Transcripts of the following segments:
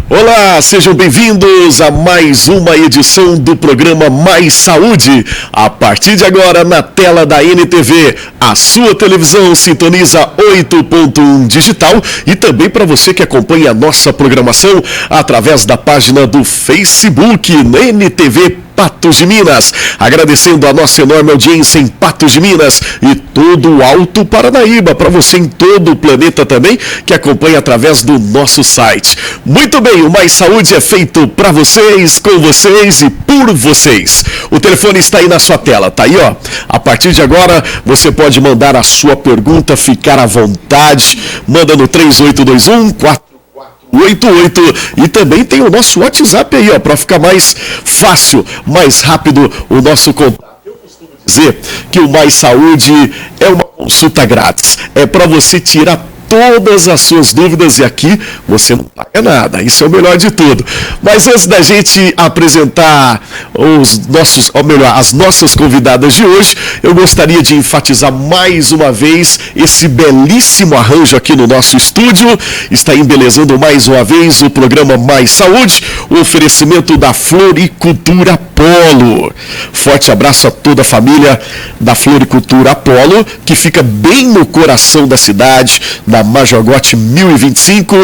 Olá, sejam bem-vindos a mais uma edição do programa Mais Saúde. A partir de agora, na tela da NTV, a sua televisão sintoniza 8.1 digital e também para você que acompanha a nossa programação através da página do Facebook NTV Patos de Minas, agradecendo a nossa enorme audiência em Patos de Minas e todo o Alto Paranaíba, para você em todo o planeta também, que acompanha através do nosso site. Muito bem, o Mais Saúde é feito para vocês, com vocês e por vocês. O telefone está aí na sua tela, tá aí, ó. A partir de agora, você pode mandar a sua pergunta, ficar à vontade, manda no 3821 88 e também tem o nosso WhatsApp aí, ó, para ficar mais fácil, mais rápido o nosso contato. Eu costumo dizer que o Mais Saúde é uma consulta grátis, é para você tirar todas as suas dúvidas e aqui você não paga nada, isso é o melhor de tudo. Mas antes da gente apresentar as nossas convidadas de hoje, eu gostaria de enfatizar mais uma vez esse belíssimo arranjo aqui no nosso estúdio. Está embelezando mais uma vez o programa Mais Saúde, o oferecimento da Floricultura Apolo. Forte abraço a toda a família da Floricultura Apolo, que fica bem no coração da cidade, na Major Gotti 1025,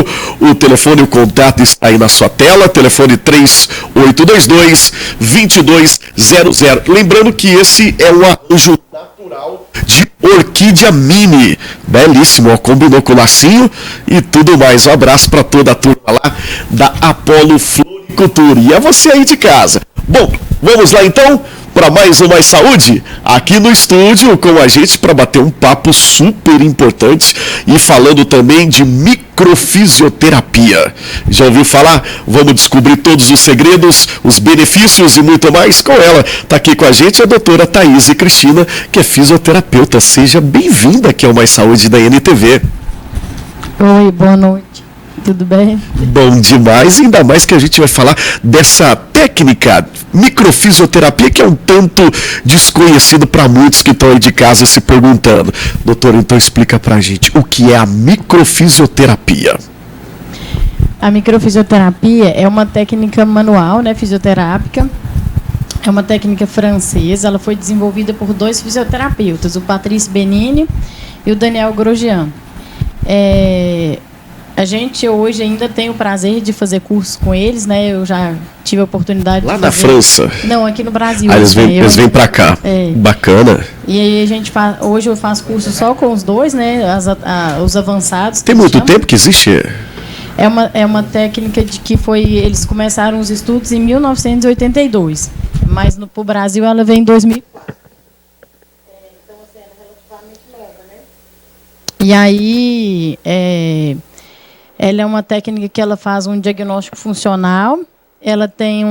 o telefone e o contato está aí na sua tela, telefone 3822-2200. Lembrando que esse é um arranjo natural de orquídea mini, belíssimo, ó, combinou com o lacinho e tudo mais. Um abraço para toda a turma lá da Apolo Floricultura. E a você aí de casa. Bom, vamos lá então para mais um Mais Saúde, aqui no estúdio com a gente para bater um papo super importante e falando também de microfisioterapia. Já ouviu falar? Vamos descobrir todos os segredos, os benefícios e muito mais com ela. Está aqui com a gente a doutora Thaís Cristina, que é fisioterapeuta. Seja bem-vinda aqui ao Mais Saúde da NTV. Oi, boa noite. Tudo bem? Bom demais, ainda mais que a gente vai falar dessa técnica microfisioterapia que é um tanto desconhecido para muitos que estão aí de casa se perguntando. Doutor, então explica para a gente o que é a microfisioterapia. A microfisioterapia é uma técnica manual, né, fisioterápica. É uma técnica francesa, ela foi desenvolvida por dois fisioterapeutas, o Patrice Benini e o Daniel Grosjean. A gente hoje ainda tem o prazer de fazer cursos com eles, né? Eu já tive a oportunidade lá de na França? Não, aqui no Brasil. Eles vêm para cá. Bacana. E aí hoje eu faço curso só com os dois, né? Os avançados. Tem muito tempo que existe? É uma técnica eles começaram os estudos em 1982, mas para o Brasil ela vem em 2004. Então, assim, é relativamente nova, né? E aí, ela é uma técnica que ela faz um diagnóstico funcional. Ela tem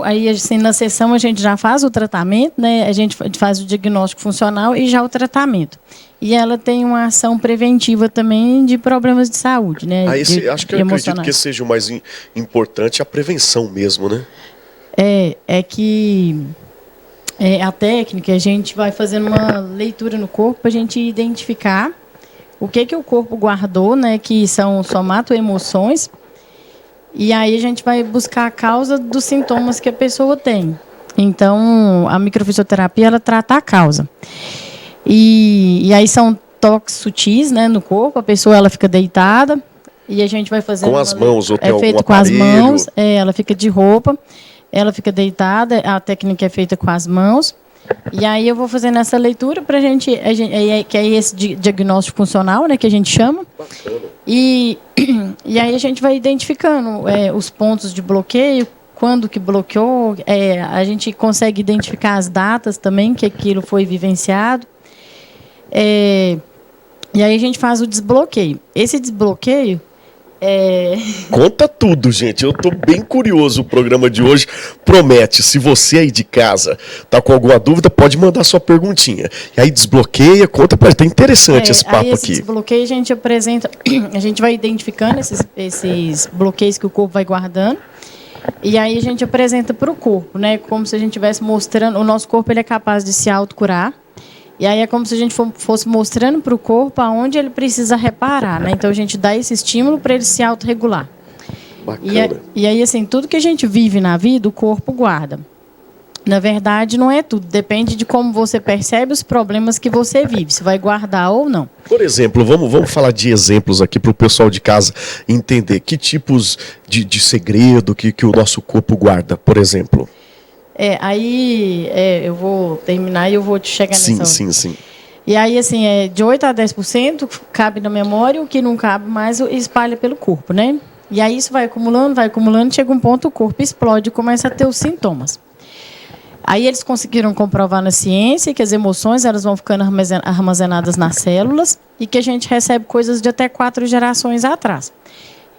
aí, assim, na sessão a gente já faz o tratamento, né? A gente faz o diagnóstico funcional e já o tratamento. E ela tem uma ação preventiva também de problemas de saúde, né? Acho que eu acredito que seja o mais importante, a prevenção mesmo, né? A técnica, a gente vai fazendo uma leitura no corpo para a gente identificar o que o corpo guardou, né, que são somatoemoções, e aí a gente vai buscar a causa dos sintomas que a pessoa tem. Então, a microfisioterapia, ela trata a causa. E aí são toques sutis, né, no corpo, a pessoa ela fica deitada, e a gente vai fazendo... Com as mãos, ou tem algum feito aparelho? Com as mãos, ela fica de roupa, ela fica deitada, a técnica é feita com as mãos. E aí eu vou fazendo essa leitura para que é esse diagnóstico funcional, né, que a gente chama. E aí a gente vai identificando os pontos de bloqueio, quando que bloqueou, a gente consegue identificar as datas também que aquilo foi vivenciado. E aí a gente faz o desbloqueio. Esse desbloqueio Conta tudo, gente. Eu tô bem curioso. O programa de hoje promete. Se você aí de casa tá com alguma dúvida, pode mandar sua perguntinha. E aí desbloqueia, conta pra gente. Tá interessante esse papo aqui. Desbloqueio a gente apresenta, a gente vai identificando esses bloqueios que o corpo vai guardando. E aí a gente apresenta para o corpo, né? Como se a gente estivesse mostrando. O nosso corpo ele é capaz de se autocurar. E aí é como se a gente fosse mostrando para o corpo aonde ele precisa reparar, né? Então a gente dá esse estímulo para ele se autorregular. E aí, assim, tudo que a gente vive na vida, o corpo guarda. Na verdade, não é tudo. Depende de como você percebe os problemas que você vive, se vai guardar ou não. Por exemplo, vamos falar de exemplos aqui para o pessoal de casa entender que tipos de segredo que o nosso corpo guarda, por exemplo. Eu vou terminar e eu vou te chegar nessa. Sim. E aí, assim, de 8 a 10% cabe na memória, o que não cabe mais espalha pelo corpo, né? E aí isso vai acumulando, chega um ponto, o corpo explode e começa a ter os sintomas. Aí eles conseguiram comprovar na ciência que as emoções elas vão ficando armazenadas nas células e que a gente recebe coisas de até 4 gerações atrás.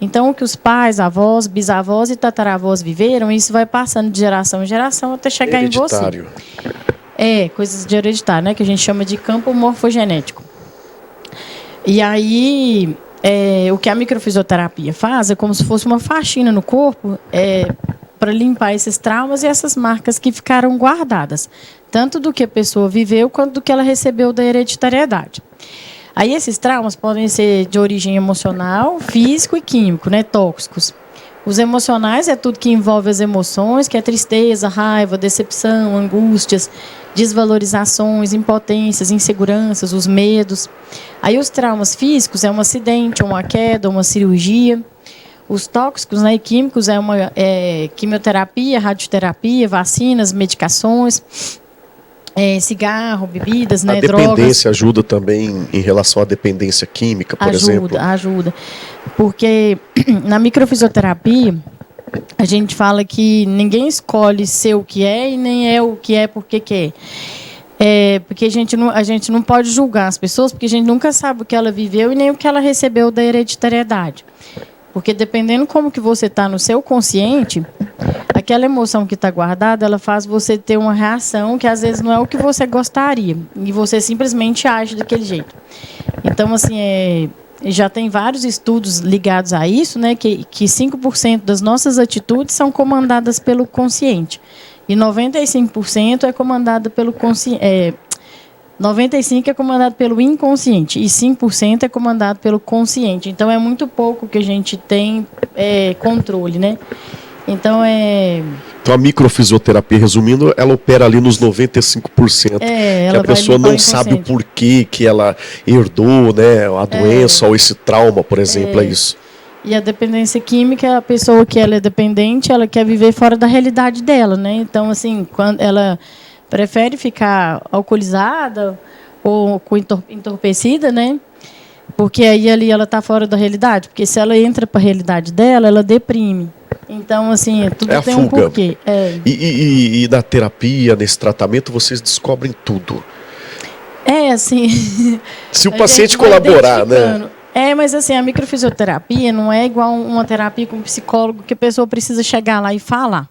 Então, o que os pais, avós, bisavós e tataravós viveram, isso vai passando de geração em geração até chegar em você. Coisas de hereditário, né? Que a gente chama de campo morfogenético. E aí, o que a microfisioterapia faz é como se fosse uma faxina no corpo, para limpar esses traumas e essas marcas que ficaram guardadas, tanto do que a pessoa viveu quanto do que ela recebeu da hereditariedade. Aí esses traumas podem ser de origem emocional, físico e químico, né, tóxicos. Os emocionais é tudo que envolve as emoções, que é tristeza, raiva, decepção, angústias, desvalorizações, impotências, inseguranças, os medos. Aí os traumas físicos é um acidente, uma queda, uma cirurgia. Os tóxicos, né, e químicos é uma quimioterapia, radioterapia, vacinas, medicações, cigarro, bebidas, né, drogas. A dependência ajuda também em relação à dependência química, por exemplo? Ajuda. Porque na microfisioterapia, a gente fala que ninguém escolhe ser o que é e nem é o que é porque quer. Porque a gente não pode julgar as pessoas, porque a gente nunca sabe o que ela viveu e nem o que ela recebeu da hereditariedade. Porque dependendo como que você está no seu consciente, aquela emoção que está guardada, ela faz você ter uma reação que às vezes não é o que você gostaria. E você simplesmente age daquele jeito. Então, assim, já tem vários estudos ligados a isso, né? Que 5% das nossas atitudes são comandadas pelo consciente. E 95% é comandada pelo consciente. 95% é comandado pelo inconsciente e 5% é comandado pelo consciente. Então, é muito pouco que a gente tem controle, né? Então, Então, a microfisioterapia, resumindo, ela opera ali nos 95%. Que a pessoa não sabe o porquê que ela herdou, né, a doença ou esse trauma, por exemplo, é isso. E a dependência química, a pessoa que ela é dependente, ela quer viver fora da realidade dela, né? Então, assim, quando ela prefere ficar alcoolizada ou entorpecida, né? Porque aí ali ela está fora da realidade. Porque se ela entra para a realidade dela, ela deprime. Então, assim, tudo tem um porquê. E na terapia, nesse tratamento, vocês descobrem tudo. Assim... Se o paciente colaborar, né? Mas assim, a microfisioterapia não é igual uma terapia com um psicólogo que a pessoa precisa chegar lá e falar.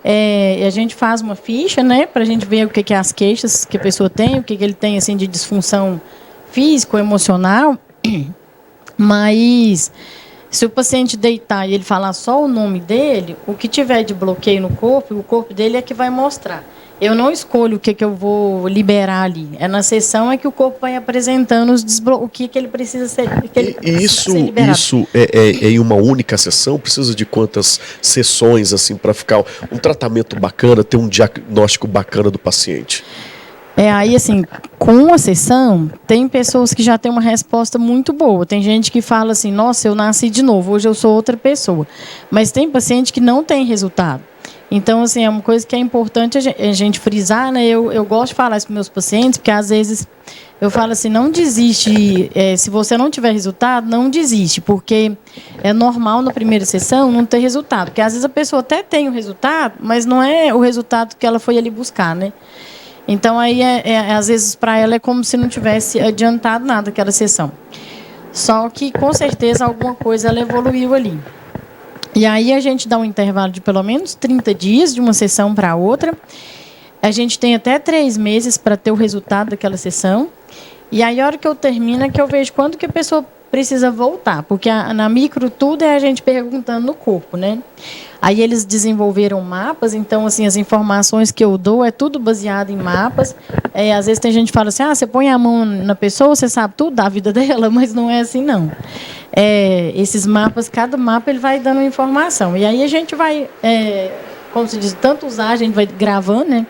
A gente faz uma ficha, né, para a gente ver o que é as queixas que a pessoa tem, o que ele tem assim, de disfunção física, emocional. Mas se o paciente deitar e ele falar só o nome dele, o que tiver de bloqueio no corpo, o corpo dele é que vai mostrar. Eu não escolho o que eu vou liberar ali. Na sessão é que o corpo vai apresentando o que ele precisa ser. Isso é em uma única sessão? Precisa de quantas sessões assim para ficar um tratamento bacana, ter um diagnóstico bacana do paciente? Aí, assim, com a sessão, tem pessoas que já têm uma resposta muito boa. Tem gente que fala assim, nossa, eu nasci de novo, hoje eu sou outra pessoa. Mas tem paciente que não tem resultado. Então, assim, é uma coisa que é importante a gente frisar, né? Eu gosto de falar isso para meus pacientes, porque às vezes eu falo assim, não desiste, se você não tiver resultado, não desiste, porque é normal na primeira sessão não ter resultado. Porque às vezes a pessoa até tem o resultado, mas não é o resultado que ela foi ali buscar, né? Então, aí, às vezes, para ela é como se não tivesse adiantado nada aquela sessão. Só que, com certeza, alguma coisa ela evoluiu ali. E aí a gente dá um intervalo de pelo menos 30 dias de uma sessão para outra. A gente tem até 3 meses para ter o resultado daquela sessão. E aí, a hora que eu termino, é que eu vejo quando que a pessoa precisa voltar, porque na micro tudo é a gente perguntando no corpo, né? Aí eles desenvolveram mapas, então, assim, as informações que eu dou é tudo baseado em mapas. Às vezes tem gente que fala assim, você põe a mão na pessoa, você sabe tudo da vida dela, mas não é assim, não. Esses mapas, cada mapa ele vai dando informação. E aí a gente vai, como se diz, tanto usar, a gente vai gravando, né?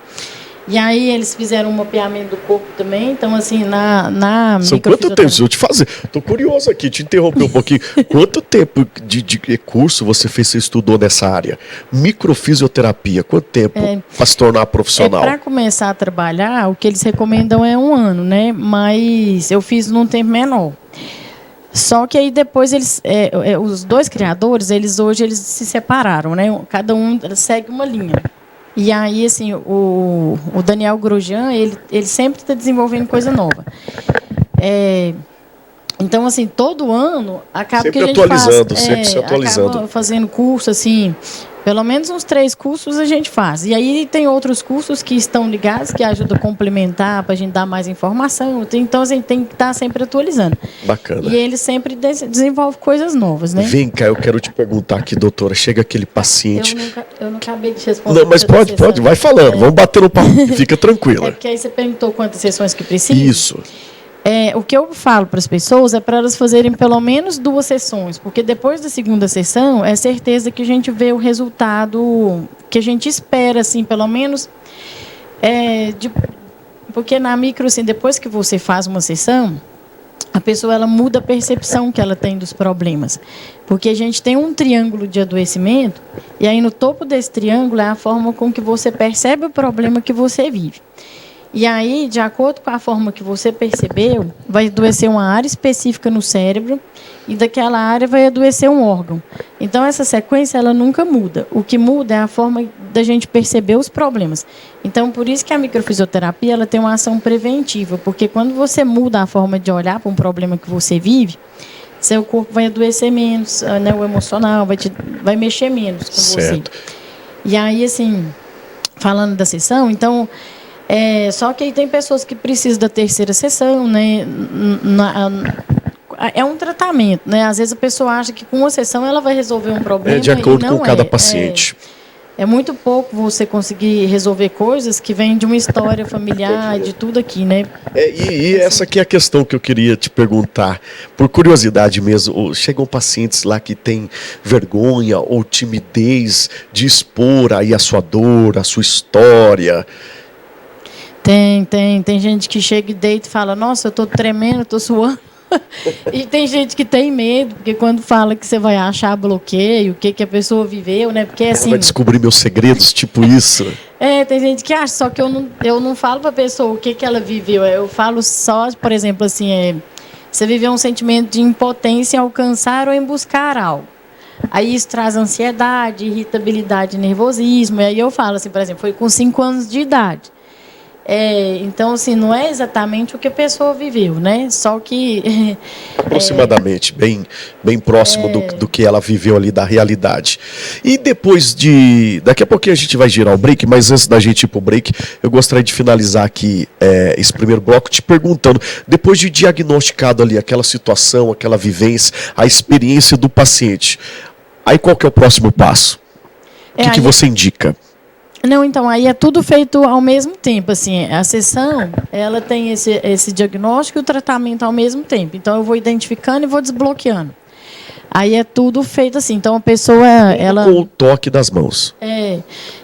E aí eles fizeram um mapeamento do corpo também, então assim, na São quanto tempo? Deixa eu te fazer. Estou curioso aqui, te interromper um pouquinho. Quanto tempo de curso você fez, você estudou nessa área? Microfisioterapia, quanto tempo para se tornar profissional? Para começar a trabalhar, o que eles recomendam é 1 ano, né? Mas eu fiz num tempo menor. Só que aí depois os 2 criadores, hoje eles se separaram, né? Cada um segue uma linha. E aí, assim, o Daniel Grosjean, ele sempre está desenvolvendo coisa nova. Então, assim, todo ano acaba sempre que a gente atualizando, sempre se atualizando. Acaba fazendo curso, assim, pelo menos uns 3 cursos a gente faz. E aí tem outros cursos que estão ligados, que ajudam a complementar, para a gente dar mais informação. Então, a gente tem que estar sempre atualizando. Bacana. E ele sempre desenvolve coisas novas, né? Vem cá, eu quero te perguntar aqui, doutora. Chega aquele paciente... Eu não acabei de responder. Não, mas pode, vai falando. Vamos bater no papo, fica tranquila. Porque aí você perguntou quantas sessões que precisa. Isso. O que eu falo para as pessoas é para elas fazerem pelo menos 2 sessões, porque depois da segunda sessão é certeza que a gente vê o resultado que a gente espera, assim, pelo menos. Porque na micro, assim, depois que você faz uma sessão, a pessoa ela muda a percepção que ela tem dos problemas. Porque a gente tem um triângulo de adoecimento, e aí no topo desse triângulo é a forma com que você percebe o problema que você vive. E aí, de acordo com a forma que você percebeu, vai adoecer uma área específica no cérebro e daquela área vai adoecer um órgão. Então, essa sequência ela nunca muda. O que muda é a forma da gente perceber os problemas. Então, por isso que a microfisioterapia ela tem uma ação preventiva, porque quando você muda a forma de olhar para um problema que você vive, seu corpo vai adoecer menos, né, o emocional vai mexer menos com certo. você. E aí, assim, falando da sessão, então... só que aí tem pessoas que precisam da 3ª sessão, né? É um tratamento, né? Às vezes a pessoa acha que com uma sessão ela vai resolver um problema. De acordo com cada paciente. É muito pouco você conseguir resolver coisas que vêm de uma história familiar, de tudo aqui, né? E essa aqui é a questão que eu queria te perguntar, por curiosidade mesmo. Chegam pacientes lá que têm vergonha ou timidez de expor aí a sua dor, a sua história. Tem gente que chega e deita e fala, nossa, eu tô tremendo, tô suando. E tem gente que tem medo, porque quando fala que você vai achar bloqueio, o que a pessoa viveu, né? Porque assim... vai descobrir meus segredos, tipo isso. Tem gente que acha, só que eu não falo pra pessoa o que ela viveu. Eu falo só, por exemplo, assim, você viveu um sentimento de impotência em alcançar ou em buscar algo. Aí isso traz ansiedade, irritabilidade, nervosismo. E aí eu falo assim, por exemplo, foi com 5 anos de idade. Então, assim, não é exatamente o que a pessoa viveu, né? Só que... aproximadamente, bem próximo do que ela viveu ali, da realidade. E depois daqui a pouquinho a gente vai girar o break, mas antes da gente ir pro break, eu gostaria de finalizar aqui esse primeiro bloco te perguntando, depois de diagnosticado ali aquela situação, aquela vivência, a experiência do paciente, aí qual que é o próximo passo? O que você indica? Não, então, aí é tudo feito ao mesmo tempo, assim, a sessão, ela tem esse diagnóstico e o tratamento ao mesmo tempo. Então, eu vou identificando e vou desbloqueando. Aí é tudo feito assim, então a pessoa, ela... Com o toque das mãos.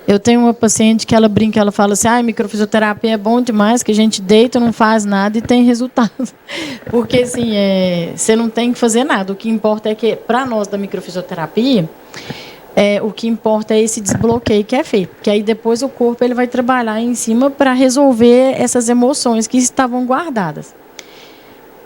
Eu tenho uma paciente que ela brinca, ela fala assim, microfisioterapia é bom demais, que a gente deita, não faz nada e tem resultado. Porque, assim, você não tem que fazer nada. O que importa é que, para nós da microfisioterapia... o que importa é esse desbloqueio que é feito, porque aí depois o corpo ele vai trabalhar em cima para resolver essas emoções que estavam guardadas.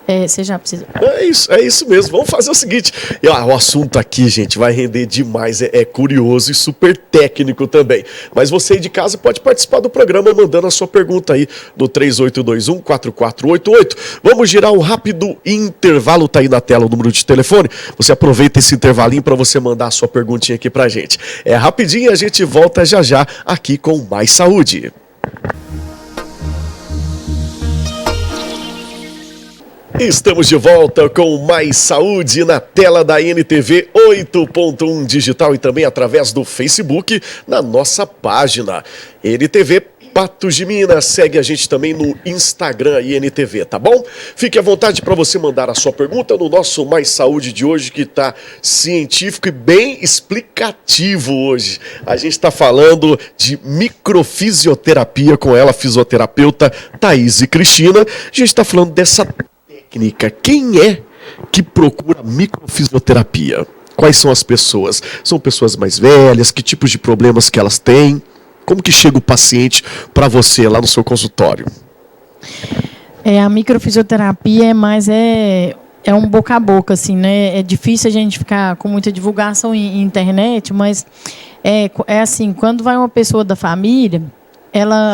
Você já precisa... É isso mesmo. Vamos fazer o seguinte. O assunto aqui, gente, vai render demais. É curioso e super técnico também. Mas você aí de casa pode participar do programa mandando a sua pergunta aí no 3821-4488. Vamos girar um rápido intervalo. Tá aí na tela o número de telefone. Você aproveita esse intervalinho para você mandar a sua perguntinha aqui pra gente. Rapidinho, a gente volta já aqui com Mais Saúde. Estamos de volta com Mais Saúde na tela da NTV 8.1 Digital e também através do Facebook na nossa página NTV Patos de Minas. Segue a gente também no Instagram INTV, tá bom? Fique à vontade para você mandar a sua pergunta no nosso Mais Saúde de hoje, que está científico e bem explicativo hoje. A gente está falando de microfisioterapia com ela, fisioterapeuta Thaís Cristina. A gente está falando dessa técnica. Quem é que procura microfisioterapia? Quais são as pessoas? São pessoas mais velhas? Que tipos de problemas que elas têm? Como que chega o paciente para você lá no seu consultório? A microfisioterapia é um boca a boca, assim, né? É difícil a gente ficar com muita divulgação em internet, mas é assim, quando vai uma pessoa da família,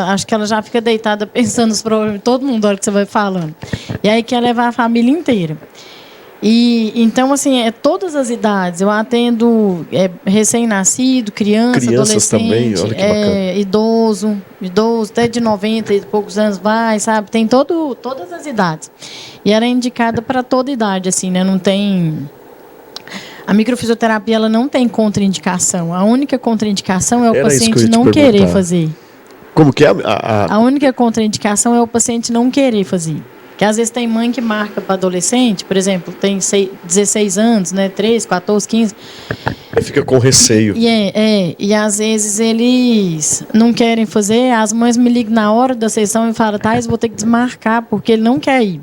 acho que ela já fica deitada pensando nos problemas de todo mundo na hora que você vai falando. E aí quer levar a família inteira. E então, assim, todas as idades. Eu atendo recém-nascido, criança, Crianças adolescente, também, olha que bacana. idoso, até de 90 e poucos anos vai, sabe? Tem todas as idades. E ela é indicada para toda idade, assim, né? Não tem... A microfisioterapia, ela não tem contraindicação. A única contraindicação é o paciente não querer fazer. Como que é? A única contraindicação é o paciente não querer fazer. Que às vezes tem mãe que marca para adolescente, por exemplo, tem 16 anos, né, 13, 14, 15. Ele fica com receio. E às vezes eles não querem fazer, as mães me ligam na hora da sessão e falam, Thais, vou ter que desmarcar, porque ele não quer ir.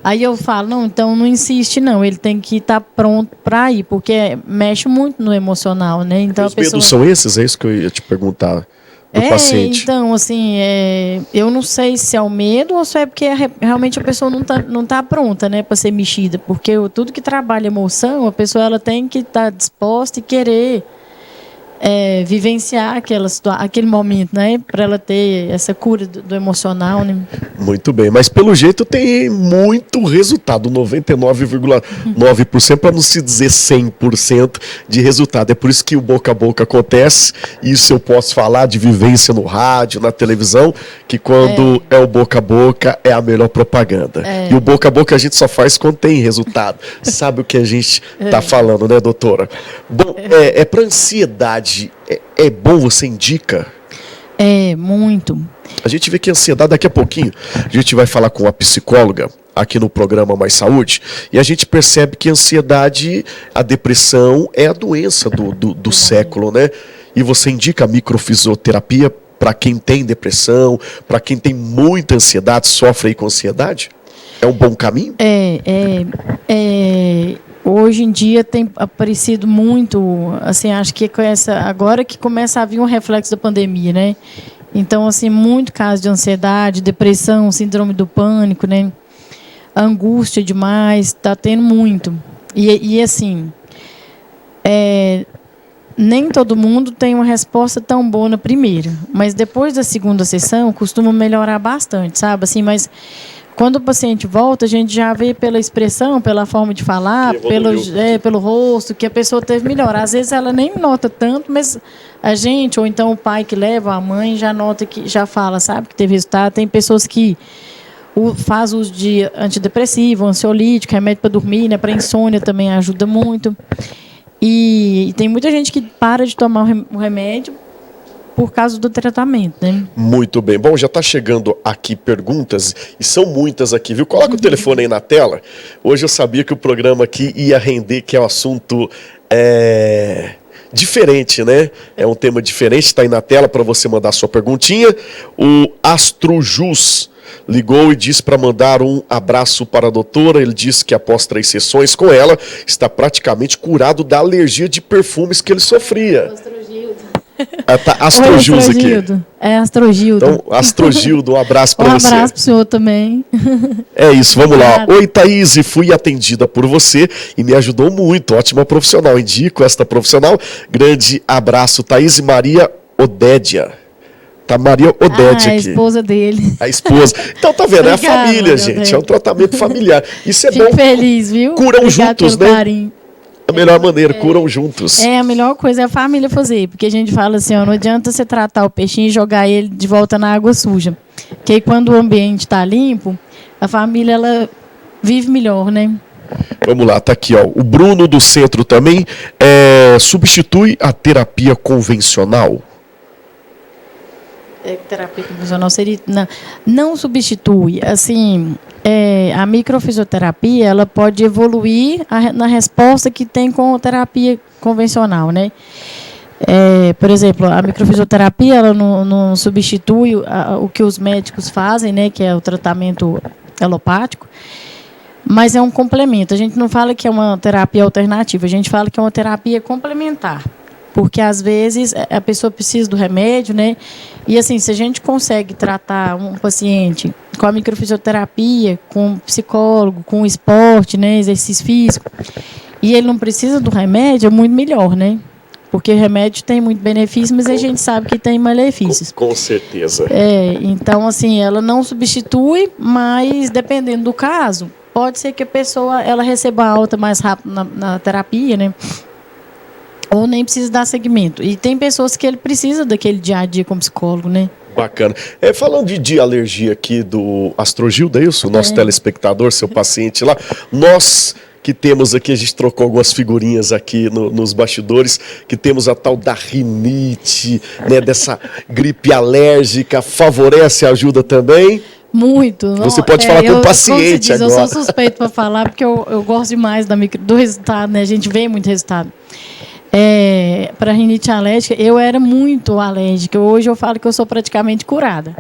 Aí eu falo, não, então não insiste não, ele tem que estar pronto para ir, porque mexe muito no emocional, né? Então, os medos são esses? É isso que eu ia te perguntar. Do paciente. Então, assim, eu não sei se é o medo ou se é porque realmente a pessoa não tá pronta, né, para ser mexida, porque tudo que trabalha emoção, a pessoa ela tem que estar disposta e querer vivenciar aquele momento, né, para ela ter essa cura do emocional, né? Muito bem, mas pelo jeito tem muito resultado, 99,9%, para não se dizer 100% de resultado. É por isso que o boca a boca acontece. Isso eu posso falar de vivência no rádio, na televisão, que quando é o boca a boca é a melhor propaganda. E o boca a boca a gente só faz quando tem resultado. Sabe o que a gente está falando, né, doutora? Bom, para ansiedade, é bom, você indica? Muito. A gente vê que a ansiedade, daqui a pouquinho, a gente vai falar com a psicóloga aqui no programa Mais Saúde, e a gente percebe que a ansiedade, a depressão é a doença do século, né? E você indica a microfisioterapia para quem tem depressão, para quem tem muita ansiedade, sofre aí com ansiedade? É um bom caminho? Hoje em dia tem aparecido muito, assim, acho que agora que começa a vir um reflexo da pandemia, né? Então, assim, muito caso de ansiedade, depressão, síndrome do pânico, né? Angústia demais, está tendo muito. E assim, nem todo mundo tem uma resposta tão boa na primeira, mas depois da segunda sessão costuma melhorar bastante, sabe? Assim, mas quando o paciente volta, a gente já vê pela expressão, pela forma de falar, pelo rosto, que a pessoa teve melhor. Às vezes ela nem nota tanto, mas a gente, ou então o pai que leva, a mãe, já nota, que já fala, sabe, que teve resultado. Tem pessoas que faz uso de antidepressivo, ansiolítico, remédio para dormir, né, para insônia também ajuda muito. E tem muita gente que para de tomar o remédio por causa do tratamento, né? Muito bem. Bom, já está chegando aqui perguntas, e são muitas aqui, viu? Coloca o telefone aí na tela. Hoje eu sabia que o programa aqui ia render, que é um assunto diferente, né? É um tema diferente, está aí na tela para você mandar sua perguntinha. O Astrojus ligou e disse para mandar um abraço para a doutora. Ele disse que após 3 sessões com ela, está praticamente curado da alergia de perfumes que ele sofria. Astrogildo aqui. Astrogildo. Então, Astrogildo, um abraço para você. Um abraço para o senhor também. É isso, vamos lá. Oi, Thaís, fui atendida por você e me ajudou muito. Ótima profissional, indico esta profissional. Grande abraço, Thaís. Maria Odédia. Tá Maria Odédia aqui. A esposa dele. A esposa. Então, tá vendo? Obrigada, é a família, gente. É um tratamento familiar. Isso é bom. Fico feliz, viu? Curam juntos, né? Carinho. A melhor maneira, curam juntos. A melhor coisa é a família fazer, porque a gente fala assim, ó, não adianta você tratar o peixinho e jogar ele de volta na água suja. Porque aí, quando o ambiente está limpo, a família, ela vive melhor, né? Vamos lá, tá aqui, ó. O Bruno do Centro também substitui a terapia convencional? Terapia convencional seria não substitui, assim, a microfisioterapia ela pode evoluir na resposta que tem com a terapia convencional, né? Por exemplo, a microfisioterapia ela não substitui o que os médicos fazem, né? Que é o tratamento alopático, mas é um complemento. A gente não fala que é uma terapia alternativa, a gente fala que é uma terapia complementar. Porque, às vezes, a pessoa precisa do remédio, né? E, assim, se a gente consegue tratar um paciente com a microfisioterapia, com psicólogo, com esporte, né? Exercício físico, e ele não precisa do remédio, é muito melhor, né? Porque o remédio tem muito benefício, mas a gente sabe que tem malefícios. Com certeza. Então, assim, ela não substitui, mas, dependendo do caso, pode ser que a pessoa ela receba alta mais rápido na terapia, né? Ou nem precisa dar segmento. E tem pessoas que ele precisa daquele dia a dia como psicólogo, né? Bacana. Falando de alergia aqui do Astrogilda, é isso? O nosso telespectador, seu paciente lá. Nós que temos aqui, a gente trocou algumas figurinhas aqui nos bastidores, que temos a tal da rinite, né? Dessa gripe alérgica, favorece, ajuda também? Muito. Você pode falar com o paciente agora. Eu sou suspeito para falar, porque eu gosto demais do resultado, né? A gente vê muito resultado. Para rinite alérgica, eu era muito alérgica. Hoje eu falo que eu sou praticamente curada.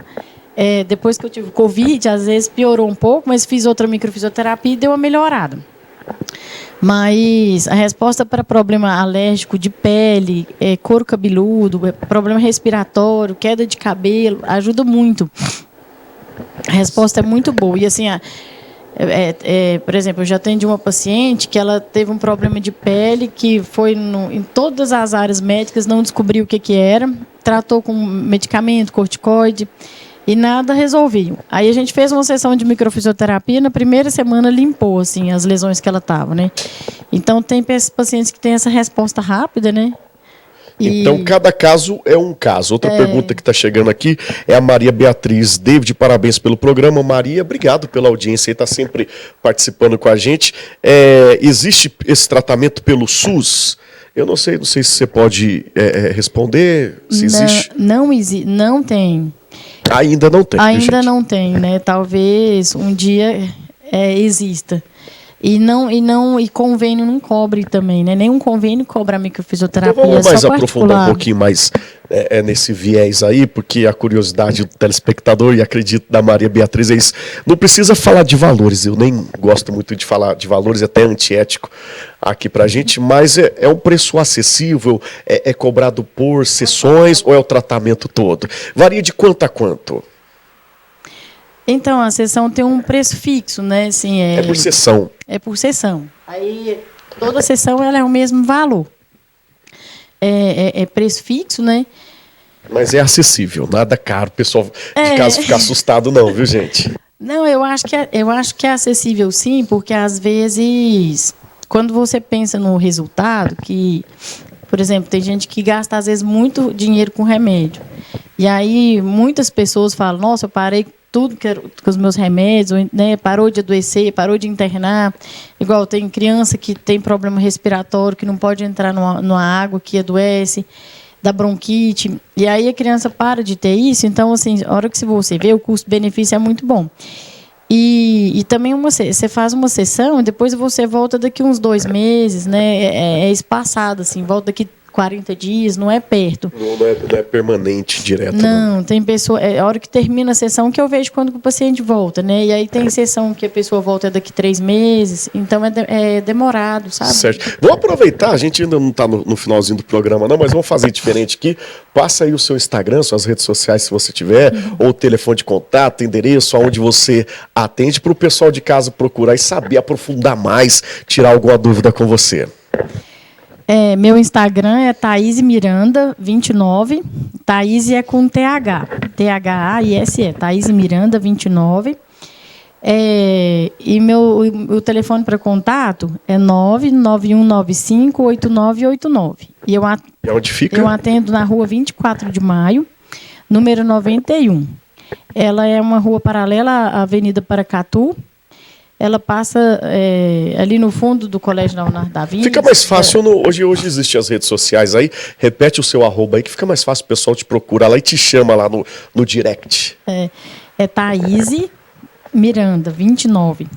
Depois que eu tive Covid, às vezes piorou um pouco, mas fiz outra microfisioterapia e deu uma melhorada. Mas a resposta para problema alérgico de pele, couro cabeludo, problema respiratório, queda de cabelo, ajuda muito. A resposta é muito boa. E assim, por exemplo, eu já atendi uma paciente que ela teve um problema de pele que foi em todas as áreas médicas, não descobriu o que era, tratou com medicamento, corticoide, e nada resolveu. Aí a gente fez uma sessão de microfisioterapia, na primeira semana limpou assim, as lesões que ela estava, né? Então tem pacientes que têm essa resposta rápida, né? Então, cada caso é um caso. Outra pergunta que está chegando aqui é a Maria Beatriz. David, parabéns pelo programa. Maria, obrigado pela audiência e está sempre participando com a gente. Existe esse tratamento pelo SUS? Eu não sei se você pode responder, se existe. Não tem. Ainda não tem. Ainda não tem, né? Talvez um dia exista. E convênio não cobre também, né? Nenhum convênio cobra a microfisioterapia. Então vamos mais só aprofundar um pouquinho mais nesse viés aí, porque a curiosidade do telespectador, e acredito da Maria Beatriz, é isso. Não precisa falar de valores, eu nem gosto muito de falar de valores, é até antiético aqui pra gente, mas é um preço acessível, é cobrado por sessões ou é o tratamento todo? Varia de quanto a quanto? Então, a sessão tem um preço fixo, né? Assim, é por sessão. É por sessão. Aí, toda sessão ela é o mesmo valor. É preço fixo, né? Mas é acessível, nada caro. O pessoal de casa ficar assustado não, viu, gente? Não, eu acho que é acessível sim, porque às vezes, quando você pensa no resultado, que, por exemplo, tem gente que gasta às vezes muito dinheiro com remédio. E aí, muitas pessoas falam, nossa, eu parei tudo com os meus remédios, né? Parou de adoecer, parou de internar. Igual tem criança que tem problema respiratório, que não pode entrar numa água, que adoece, da bronquite. E aí a criança para de ter isso. Então, assim, a hora que você vê, o custo-benefício é muito bom. E também você faz uma sessão e depois você volta daqui uns 2 meses, né? É espaçado, assim, volta daqui 40 dias, não é perto. Não é permanente, direto. Não, tem pessoa... a hora que termina a sessão que eu vejo quando o paciente volta, né? E aí tem sessão que a pessoa volta daqui 3 meses, então é demorado, sabe? Certo. Vamos aproveitar, a gente ainda não está no finalzinho do programa não, mas vamos fazer diferente aqui. Passa aí o seu Instagram, suas redes sociais, se você tiver, ou o telefone de contato, endereço, aonde você atende, para o pessoal de casa procurar e saber, aprofundar mais, tirar alguma dúvida com você. Meu Instagram é Thaís Miranda 29. Thaís é com TH. THAISE. Thaís Miranda 29. E meu telefone para contato é 991958989. E onde fica? Eu atendo na rua 24 de maio, número 91. Ela é uma rua paralela à Avenida Paracatu. ela passa ali no fundo do Colégio Leonardo da Vinci. Fica mais fácil, hoje existem as redes sociais aí, repete o seu @ aí, que fica mais fácil, o pessoal te procura lá e te chama lá no direct. É Thaís Miranda, 29.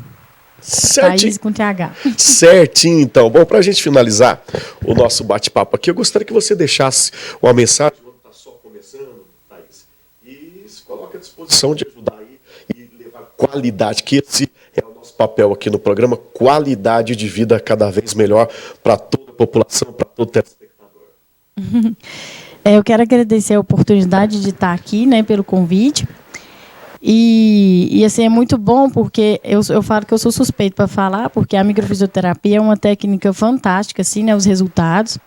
Certinho. Thaís com TH. Certinho, então. Bom, para a gente finalizar o nosso bate-papo aqui, eu gostaria que você deixasse uma mensagem, quando está só começando, Thaís, e se coloque à disposição de ajudar aí e levar qualidade, que esse é o nosso papel aqui no programa, qualidade de vida cada vez melhor para toda a população, para todo telespectador. Eu quero agradecer a oportunidade de estar aqui, né, pelo convite. E assim, é muito bom, porque eu falo que eu sou suspeito para falar, porque a microfisioterapia é uma técnica fantástica, assim, né, os resultados.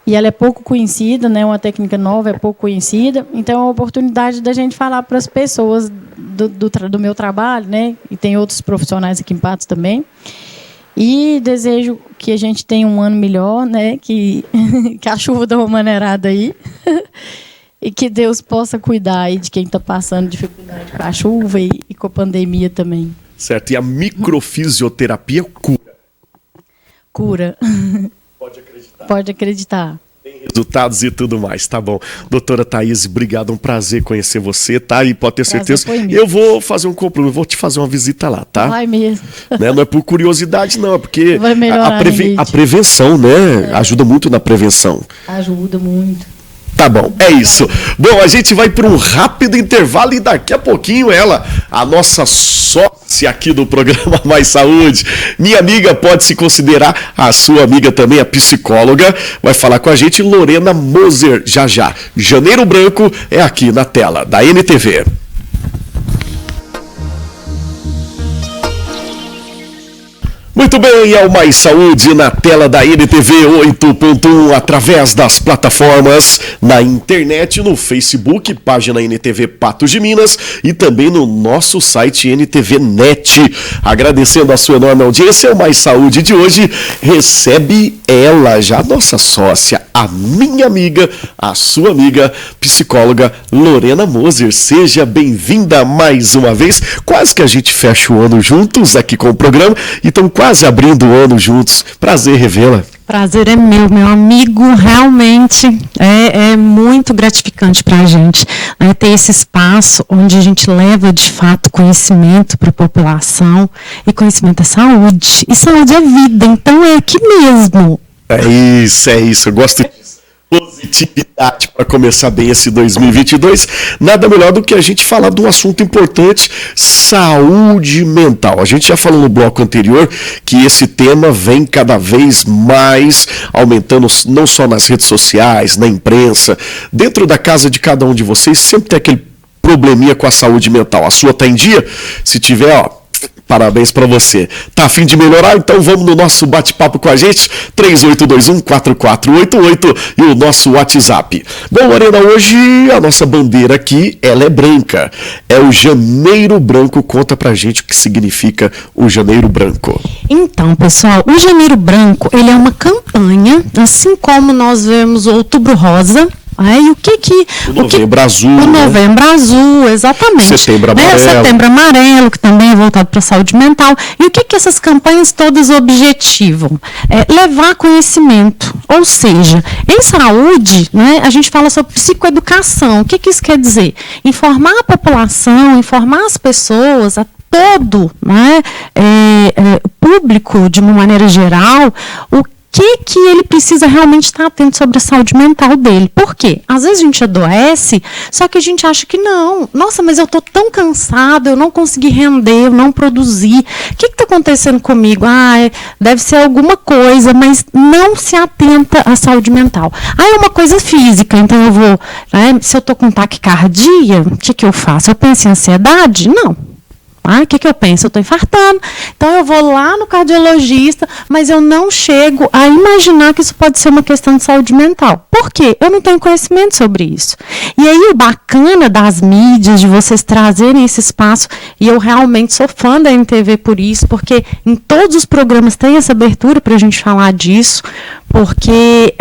E ela é pouco conhecida, né, uma técnica nova, é pouco conhecida. Então, é uma oportunidade da gente falar para as pessoas do meu trabalho, né, e tem outros profissionais aqui em Patos também. E desejo que a gente tenha um ano melhor, né, que a chuva dê uma maneirada aí. E que Deus possa cuidar aí de quem está passando dificuldade com a chuva e com a pandemia também. Certo. E a microfisioterapia cura? Cura. Pode acreditar. Pode acreditar. Tem resultados e tudo mais, tá bom. Doutora Thaís, obrigado, um prazer conhecer você, tá? E pode ter certeza, eu vou fazer um compromisso, vou te fazer uma visita lá, tá? Vai mesmo. Né? Não é por curiosidade, não, é porque a prevenção, né? Ajuda muito na prevenção. Ajuda muito. Tá bom, é isso. Bom, a gente vai para um rápido intervalo e daqui a pouquinho ela, a nossa sócia aqui do programa Mais Saúde, minha amiga, pode se considerar a sua amiga também, a psicóloga, vai falar com a gente, Lorena Moser, já. Janeiro Branco é aqui na tela da NTV. Muito bem, é o Mais Saúde na tela da NTV 8.1, através das plataformas na internet, no Facebook, página NTV Patos de Minas e também no nosso site NTV Net. Agradecendo a sua enorme audiência, o Mais Saúde de hoje recebe ela, já nossa sócia, a minha amiga, a sua amiga, psicóloga Lorena Moser. Seja bem-vinda mais uma vez. Quase que a gente fecha o ano juntos aqui com o programa e estamos quase abrindo o ano juntos. Prazer revê-la. Prazer é meu amigo, realmente é muito gratificante para a gente, né, ter esse espaço onde a gente leva de fato conhecimento para a população, e conhecimento é saúde, e saúde é vida, então é aqui mesmo. É isso, eu gosto disso. Positividade para começar bem esse 2022. Nada melhor do que a gente falar de um assunto importante, saúde mental. A gente já falou no bloco anterior que esse tema vem cada vez mais aumentando, não só nas redes sociais, na imprensa, dentro da casa de cada um de vocês, sempre tem aquele probleminha com a saúde mental. A sua está em dia? Se tiver, ó, parabéns para você. Tá a fim de melhorar? Então vamos no nosso bate-papo com a gente, 3821-4488 e o nosso WhatsApp. Bom, Lorena, hoje a nossa bandeira aqui, ela é branca. É o Janeiro Branco. Conta pra gente o que significa o Janeiro Branco. Então, pessoal, o Janeiro Branco, ele é uma campanha, assim como nós vemos o Outubro Rosa. E o Novembro Azul. O Novembro Azul, exatamente. Setembro Amarelo. Setembro Amarelo, que também é voltado para a saúde mental. E o que essas campanhas todas objetivam? Levar conhecimento. Ou seja, em saúde, né, a gente fala sobre psicoeducação. O que isso quer dizer? Informar a população, informar as pessoas, a todo, né, público, de uma maneira geral, o que ele precisa realmente estar atento sobre a saúde mental dele. Por quê? Às vezes a gente adoece, só que a gente acha que não. Nossa, mas eu estou tão cansada, eu não consegui render, eu não produzi. O que está acontecendo comigo? Deve ser alguma coisa, mas não se atenta à saúde mental. É uma coisa física, então eu vou... se eu estou com taquicardia, o que eu faço? Eu penso em ansiedade? Não. O que eu penso? Eu estou infartando, então eu vou lá no cardiologista, mas eu não chego a imaginar que isso pode ser uma questão de saúde mental. Por quê? Eu não tenho conhecimento sobre isso. E aí o bacana das mídias, de vocês trazerem esse espaço, e eu realmente sou fã da NTV por isso, porque em todos os programas tem essa abertura para a gente falar disso, porque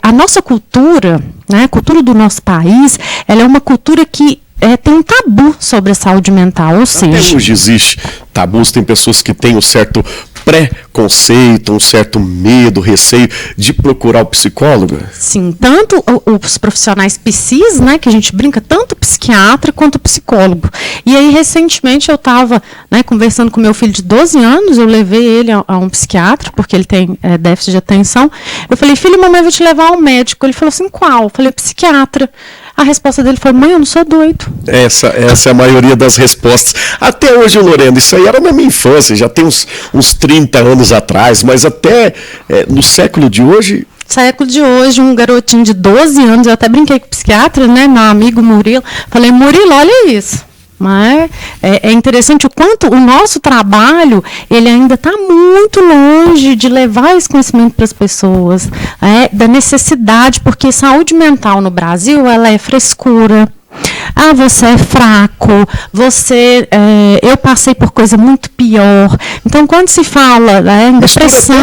a nossa cultura, né, a cultura do nosso país, ela é uma cultura que tem um tabu sobre a saúde mental, ou seja... Até hoje existe tabus, tem pessoas que têm um certo preconceito, um certo medo, receio de procurar o psicólogo. Sim, tanto os profissionais psis, né, que a gente brinca, tanto o psiquiatra quanto o psicólogo. E aí, recentemente, eu estava, né, conversando com meu filho de 12 anos, eu levei ele a um psiquiatra, porque ele tem déficit de atenção. Eu falei, filho, mamãe vai te levar ao médico. Ele falou assim, qual? Eu falei, psiquiatra. A resposta dele foi, mãe, eu não sou doido. Essa é a maioria das respostas. Até hoje, Lorena, isso aí era na minha infância, já tem uns 30 anos atrás, mas até no século de hoje... Século de hoje, um garotinho de 12 anos, eu até brinquei com o psiquiatra, né, meu amigo Murilo, falei, Murilo, olha isso. Mas é interessante o quanto o nosso trabalho ele ainda está muito longe de levar esse conhecimento para as pessoas, da necessidade, porque saúde mental no Brasil ela é frescura. Ah, você é fraco, eu passei por coisa muito pior. Então, quando se fala em depressão...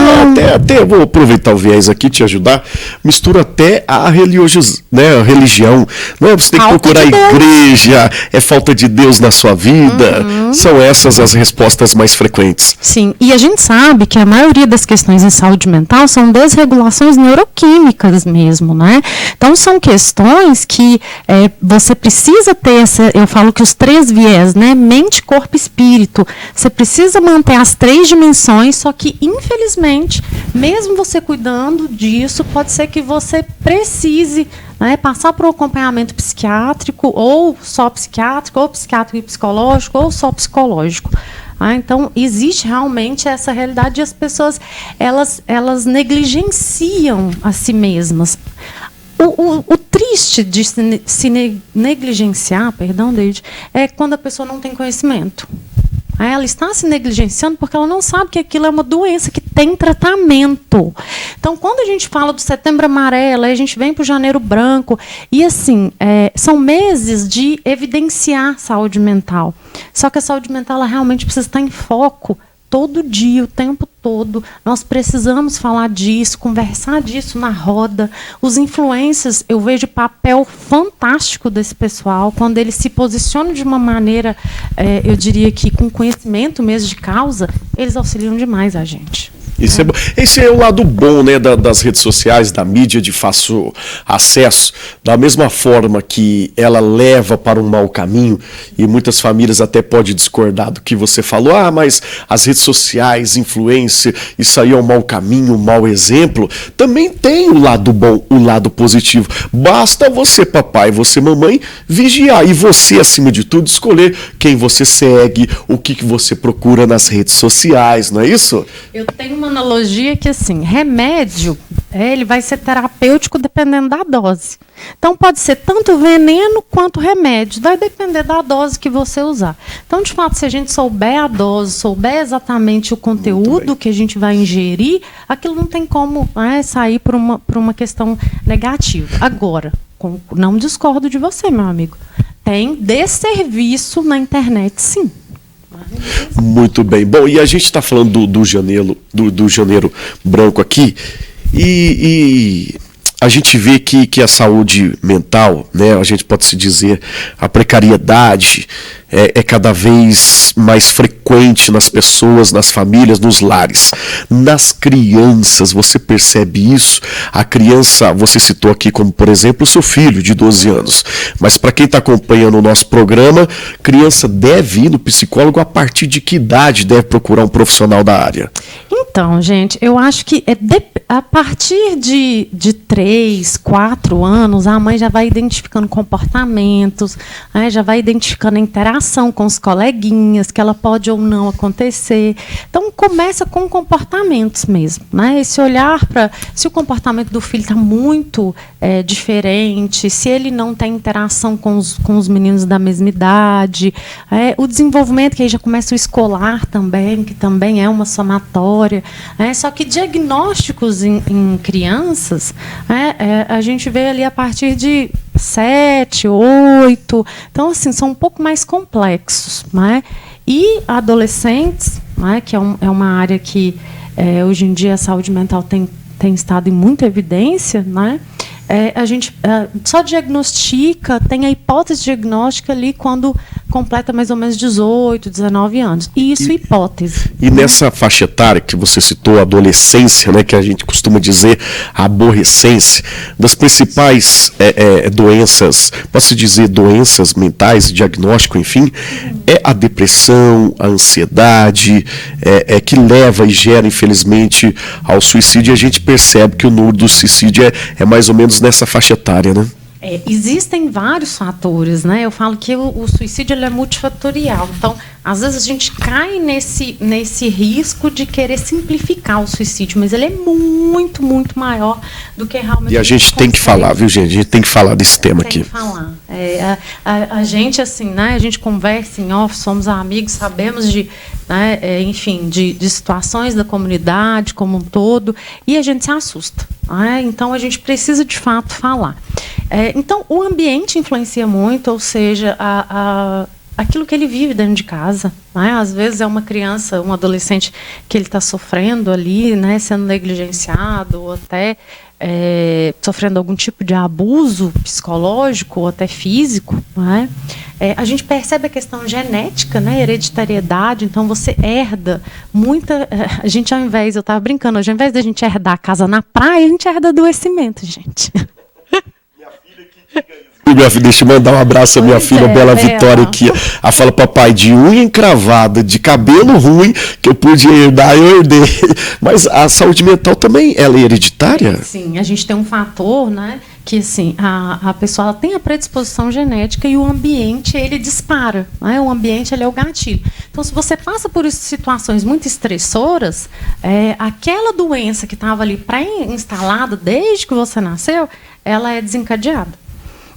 Até vou aproveitar o viés aqui e te ajudar. Mistura até a religião. Não, você tem que procurar a igreja, é falta de Deus na sua vida. São essas as respostas mais frequentes. Sim, e a gente sabe que a maioria das questões em saúde mental são desregulações neuroquímicas mesmo, né? Então, são questões que você precisa ter eu falo que os 3 viés, né? Mente, corpo e espírito. Você precisa manter as 3 dimensões, só que, infelizmente, mesmo você cuidando disso, pode ser que você precise passar por um acompanhamento psiquiátrico, ou só psiquiátrico, ou psiquiátrico e psicológico, ou só psicológico. Então, existe realmente essa realidade e as pessoas elas negligenciam a si mesmas. O triste de se negligenciar, perdão, David, é quando a pessoa não tem conhecimento. Ela está se negligenciando porque ela não sabe que aquilo é uma doença que tem tratamento. Então, quando a gente fala do Setembro Amarelo, a gente vem para o Janeiro Branco, e assim, são meses de evidenciar saúde mental. Só que a saúde mental ela realmente precisa estar em foco todo dia, o tempo todo. Nós precisamos falar disso, conversar disso na roda. Os influencers, eu vejo papel fantástico desse pessoal, quando eles se posicionam de uma maneira, eu diria que com conhecimento mesmo de causa, eles auxiliam demais a gente. Isso é bom. Esse é o lado bom, né, das redes sociais, da mídia de fácil acesso. Da mesma forma que ela leva para um mau caminho, e muitas famílias até podem discordar do que você falou, mas as redes sociais, influência, isso aí é um mau caminho, um mau exemplo. Também tem o lado bom, o lado positivo. Basta você, papai, você, mamãe, vigiar. E você, acima de tudo, escolher quem você segue, o que você procura nas redes sociais, não é isso? Eu tenho uma analogia que, assim, remédio, ele vai ser terapêutico dependendo da dose. Então, pode ser tanto veneno quanto remédio. Vai depender da dose que você usar. Então, de fato, se a gente souber a dose, souber exatamente o conteúdo que a gente vai ingerir, aquilo não tem como sair por uma questão negativa. Agora, não discordo de você, meu amigo. Tem desserviço na internet, sim. Muito bem. Bom, e a gente está falando do Janeiro Branco aqui, e a gente vê que a saúde mental, né, a gente pode se dizer, a precariedade é cada vez mais frequente nas pessoas, nas famílias, nos lares. Nas crianças, você percebe isso? A criança, você citou aqui como, por exemplo, o seu filho de 12 anos. Mas para quem está acompanhando o nosso programa, criança deve ir no psicólogo a partir de que idade deve procurar um profissional da área? Então, gente, eu acho que a partir de 3, 4 anos, a mãe já vai identificando comportamentos, já vai identificando a interação com os coleguinhas, que ela pode ou não acontecer. Então, começa com comportamentos mesmo. Esse olhar para se o comportamento do filho está muito diferente, se ele não tem interação com os meninos da mesma idade, o desenvolvimento, que aí já começa o escolar também, que também é uma somatória. Só que diagnósticos em crianças, a gente vê ali a partir de 7, 8. Então, assim, são um pouco mais complexos. E adolescentes, que é uma área que, hoje em dia, a saúde mental tem estado em muita evidência, a gente só diagnostica, tem a hipótese diagnóstica ali quando completa mais ou menos 18, 19 anos. E isso é hipótese. E nessa faixa etária que você citou, a adolescência, né, que a gente costuma dizer a aborrecência, das principais doenças, posso dizer doenças mentais, diagnóstico, enfim, é a depressão, a ansiedade, que leva e gera, infelizmente, ao suicídio. E a gente percebe que o número do suicídio é mais ou menos nessa faixa etária, né? Existem vários fatores, né? Eu falo que o suicídio ele é multifatorial. Então, às vezes a gente cai nesse risco de querer simplificar o suicídio, mas ele é muito, muito maior do que realmente. E a gente tem que falar, viu, gente? A gente tem que falar desse tema aqui. Tem que falar. A gente, assim, né? A gente conversa em off, somos amigos, sabemos de, né, enfim, de situações da comunidade como um todo, e a gente se assusta. Né? Então, a gente precisa, de fato, falar. Então, o ambiente influencia muito, ou seja, aquilo que ele vive dentro de casa. Né? Às vezes é uma criança, um adolescente que ele está sofrendo ali, né, sendo negligenciado, ou até sofrendo algum tipo de abuso psicológico ou até físico. Né? A gente percebe a questão genética, né, hereditariedade, então você herda muita... A gente, ao invés, eu estava brincando hoje, ao invés da gente herdar a casa na praia, a gente herda adoecimento, gente. Deixa eu mandar um abraço à minha filha, Bela Vitória, aqui. Ela fala, papai, de unha encravada, de cabelo ruim, que eu pude herdar, eu herdei. Mas a saúde mental também, ela é hereditária? Sim, a gente tem um fator, né, que assim, a pessoa ela tem a predisposição genética e o ambiente, ele dispara. Né? O ambiente, ele é o gatilho. Então, se você passa por situações muito estressoras, aquela doença que estava ali pré-instalada desde que você nasceu, ela é desencadeada.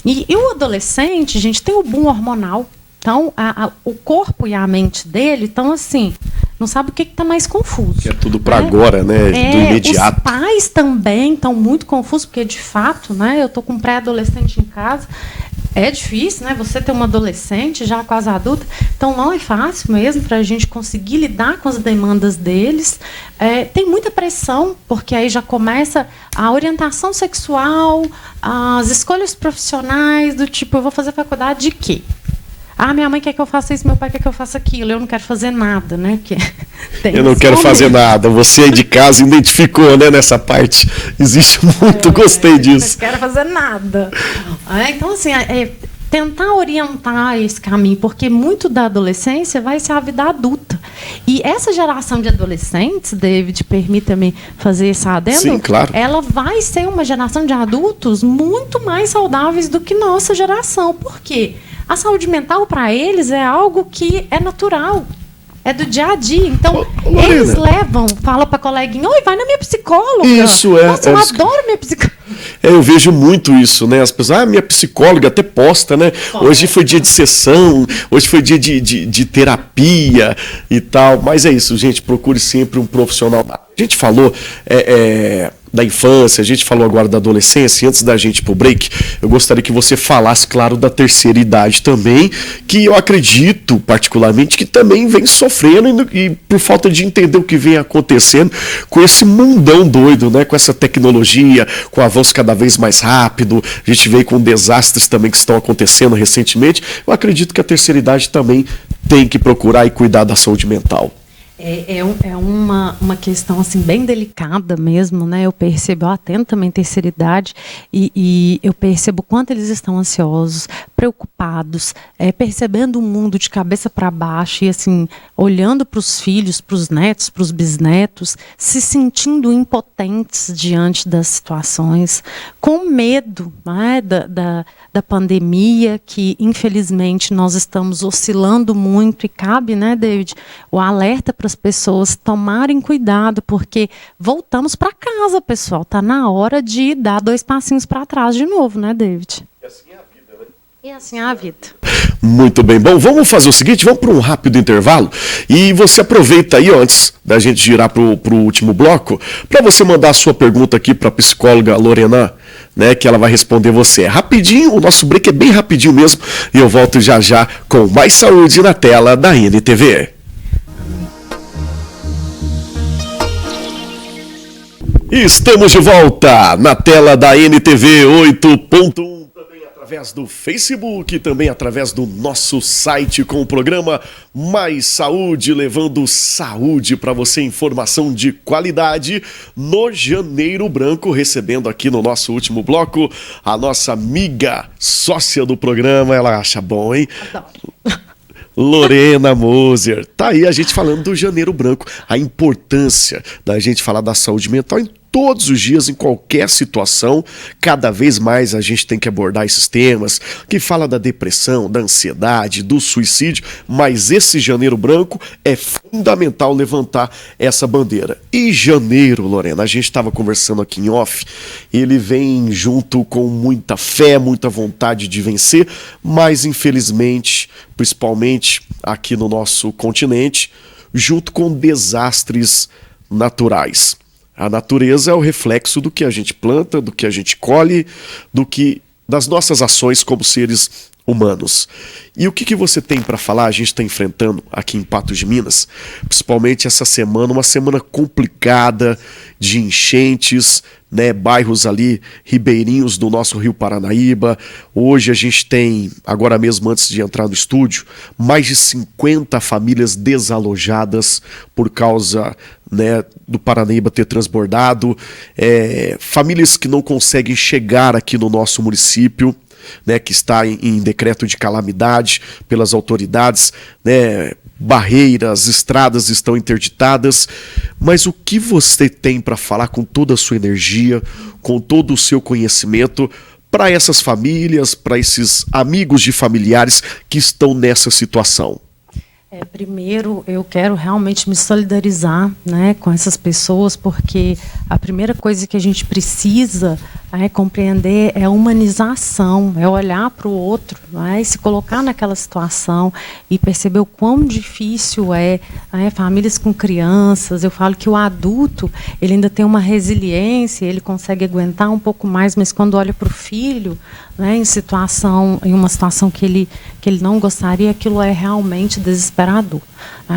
E o adolescente, gente, tem o boom hormonal. Então, o corpo e a mente dele estão assim, não sabe o que está mais confuso. Que é tudo para agora, né? Do imediato. Os pais também estão muito confusos, porque, de fato, né, eu estou com um pré-adolescente em casa. É difícil, né? Você ter uma adolescente já quase adulta. Então, não é fácil mesmo para a gente conseguir lidar com as demandas deles. Tem muita pressão, porque aí já começa a orientação sexual, as escolhas profissionais, do tipo, eu vou fazer faculdade de quê? Minha mãe quer que eu faça isso, meu pai quer que eu faça aquilo, eu não quero fazer nada, né? Eu não quero fazer nada. Você aí de casa identificou, né, nessa parte. Existe muito, gostei disso. Não quero fazer nada. Então, assim, tentar orientar esse caminho, porque muito da adolescência vai ser a vida adulta. E essa geração de adolescentes, David, permita-me fazer esse adendo, sim, claro, ela vai ser uma geração de adultos muito mais saudáveis do que nossa geração. Por quê? A saúde mental, para eles, é algo que é natural. É do dia a dia. Então, eles levam, falam para a coleguinha, oi, vai na minha psicóloga. Isso é. Nossa, eu adoro minha psicóloga. Eu vejo muito isso, né? As pessoas, minha psicóloga até posta, né? Hoje foi dia de sessão, hoje foi dia de terapia e tal. Mas é isso, gente, procure sempre um profissional. A gente falou da infância, a gente falou agora da adolescência, e antes da gente ir pro break, eu gostaria que você falasse, claro, da terceira idade também, que eu acredito, particularmente, que também vem sofrendo e por falta de entender o que vem acontecendo com esse mundão doido, né? Com essa tecnologia, com o avanço cada vez mais rápido, a gente vem com desastres também que estão acontecendo recentemente. Eu acredito que a terceira idade também tem que procurar e cuidar da saúde mental. É uma questão assim, bem delicada mesmo, né? Eu percebo, eu atendo também terceira idade e eu percebo o quanto eles estão ansiosos, preocupados, percebendo o mundo de cabeça para baixo e assim, olhando para os filhos, para os netos, para os bisnetos, se sentindo impotentes diante das situações, com medo, né, da pandemia, que infelizmente nós estamos oscilando muito e cabe, né, David, o alerta para as pessoas tomarem cuidado, porque voltamos para casa, pessoal. Está na hora de dar 2 passinhos para trás de novo, né, David? E assim é a vida, né? E assim é a vida. Muito bem. Bom, vamos fazer o seguinte, vamos para um rápido intervalo e você aproveita aí, antes da gente girar para o último bloco, para você mandar a sua pergunta aqui para a psicóloga Lorena, né, que ela vai responder você. Rapidinho, o nosso break é bem rapidinho mesmo e eu volto já já com mais saúde na tela da NTV. Estamos de volta na tela da NTV 8.1, também através do Facebook, também através do nosso site com o programa Mais Saúde, levando saúde para você, informação de qualidade no Janeiro Branco, recebendo aqui no nosso último bloco a nossa amiga sócia do programa, ela acha bom, hein? Lorena Moser. Tá aí a gente falando do Janeiro Branco, a importância da gente falar da saúde mental em todos os dias, em qualquer situação. Cada vez mais a gente tem que abordar esses temas, que fala da depressão, da ansiedade, do suicídio, mas esse Janeiro Branco é fundamental levantar essa bandeira. E janeiro, Lorena, a gente estava conversando aqui em off, ele vem junto com muita fé, muita vontade de vencer, mas infelizmente, principalmente aqui no nosso continente, junto com desastres naturais. A natureza é o reflexo do que a gente planta, do que a gente colhe, das nossas ações como seres humanos. E o que você tem para falar? A gente está enfrentando aqui em Patos de Minas, principalmente essa semana, uma semana complicada de enchentes, né? Bairros ali ribeirinhos do nosso Rio Paranaíba. Hoje a gente tem, agora mesmo antes de entrar no estúdio, mais de 50 famílias desalojadas por causa, né, do Paranaíba ter transbordado, famílias que não conseguem chegar aqui no nosso município, né, que está em decreto de calamidade pelas autoridades, né, barreiras, estradas estão interditadas, mas o que você tem para falar com toda a sua energia, com todo o seu conhecimento, para essas famílias, para esses amigos de familiares que estão nessa situação? Primeiro, eu quero realmente me solidarizar, né, com essas pessoas, porque a primeira coisa que a gente precisa compreender é a humanização, é olhar para o outro, né, e se colocar naquela situação e perceber o quão difícil famílias com crianças. Eu falo que o adulto, ele ainda tem uma resiliência, ele consegue aguentar um pouco mais, mas quando olha para o filho, né, em uma situação que ele não gostaria, aquilo é realmente desesperador.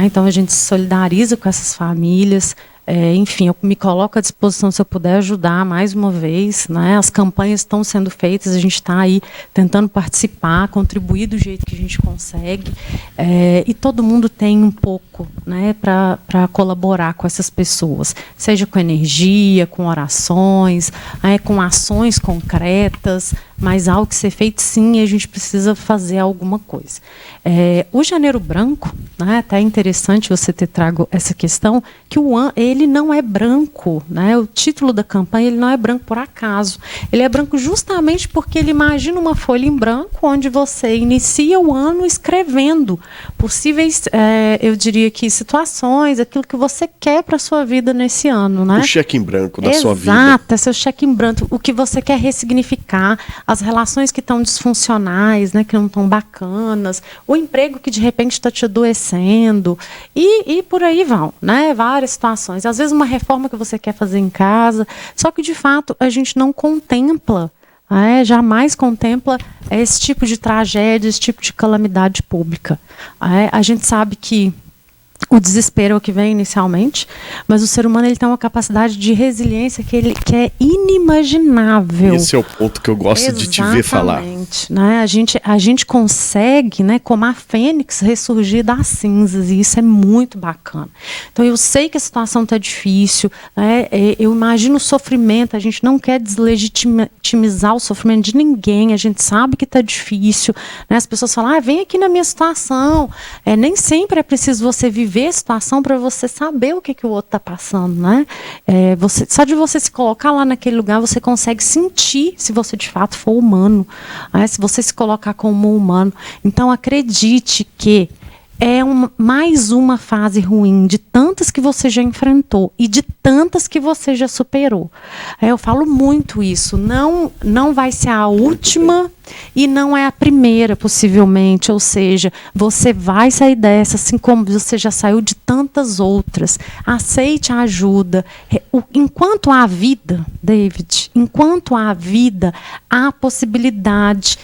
Então a gente se solidariza com essas famílias. Enfim, eu me coloco à disposição se eu puder ajudar mais uma vez, né? As campanhas estão sendo feitas, a gente está aí tentando participar, contribuir do jeito que a gente consegue, e todo mundo tem um pouco, né, para colaborar com essas pessoas, seja com energia, com orações, com ações concretas, mas há o que ser feito sim, e a gente precisa fazer alguma coisa. O Janeiro Branco, né, até é interessante você ter trago essa questão, que ele não é branco, né? O título da campanha, ele não é branco por acaso. Ele é branco justamente porque ele imagina uma folha em branco onde você inicia o ano escrevendo possíveis, eu diria que situações, aquilo que você quer para a sua vida nesse ano, né? O cheque em branco da sua vida. Exato, é seu cheque em branco, o que você quer ressignificar, as relações que estão disfuncionais, né, que não estão bacanas, o emprego que de repente está te adoecendo, e por aí vão, né? Várias situações. Às vezes uma reforma que você quer fazer em casa, só que de fato a gente não contempla, jamais contempla esse tipo de tragédia, esse tipo de calamidade pública. A gente sabe que o desespero é o que vem inicialmente, mas o ser humano, ele tem uma capacidade de resiliência que é inimaginável. Esse é o ponto que eu gosto de te ver falar. Né? A gente consegue, né, como a fênix, ressurgir das cinzas, e isso é muito bacana. Então eu sei que a situação está difícil, né? Eu imagino o sofrimento, a gente não quer deslegitimizar o sofrimento de ninguém, a gente sabe que está difícil, né? As pessoas falam, vem aqui na minha situação. Nem sempre é preciso você viver a situação para você saber o que o outro está passando, né? Só de você se colocar lá naquele lugar, você consegue sentir se você de fato for humano, se você se colocar como humano. Então acredite que é mais uma fase ruim de tantas que você já enfrentou e de tantas que você já superou. Eu falo muito isso. Não vai ser a última e não é a primeira, possivelmente. Ou seja, você vai sair dessa, assim como você já saiu de tantas outras. Aceite a ajuda. Enquanto há vida, David, enquanto há vida, há possibilidade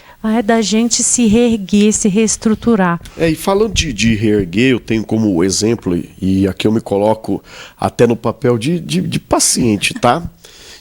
da gente se reerguer, se reestruturar. E falando de reerguer, eu tenho como exemplo, e aqui eu me coloco até no papel de paciente, tá?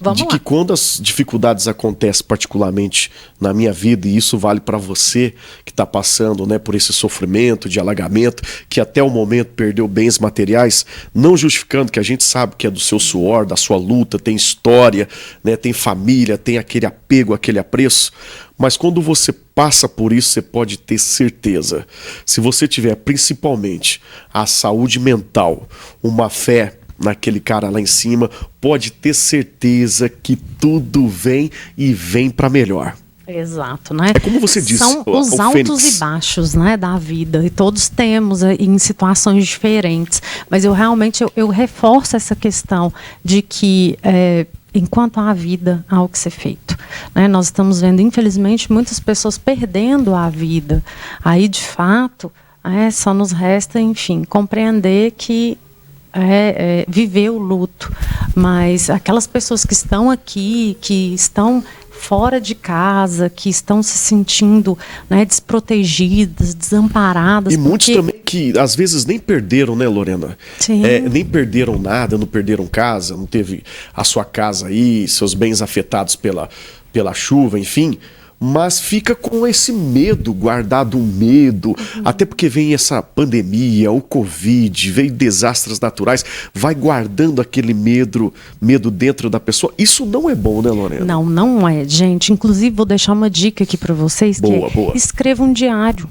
Vamos de lá. que quando as dificuldades acontecem, particularmente na minha vida, e isso vale para você que está passando, né, por esse sofrimento de alagamento, que até o momento perdeu bens materiais, não justificando, que a gente sabe que é do seu suor, da sua luta, tem história, né, tem família, tem aquele apego, aquele apreço, mas quando você passa por isso, você pode ter certeza, se você tiver principalmente a saúde mental, uma fé naquele cara lá em cima, pode ter certeza que tudo vem e vem para melhor. Exato, né? É como você disse, são os o altos Fênix. e baixos, né, da vida, e todos temos em situações diferentes, mas eu realmente eu reforço essa questão de que enquanto há vida, há o que ser feito, né? Nós estamos vendo, infelizmente, muitas pessoas perdendo a vida. Aí, de fato, só nos resta, enfim, compreender que viver o luto, mas aquelas pessoas que estão aqui, que estão fora de casa, que estão se sentindo, né, desprotegidas, desamparadas. E muitos também que às vezes nem perderam, né, Lorena? Sim. Nem perderam nada, não perderam casa, não teve a sua casa aí, seus bens afetados pela chuva, enfim. Mas fica com esse medo, guardado um medo, até porque vem essa pandemia, o Covid, veio desastres naturais, vai guardando aquele medo dentro da pessoa. Isso não é bom, né, Lorena? Não, não é, gente. Inclusive, vou deixar uma dica aqui para vocês, boa. Escreva um diário.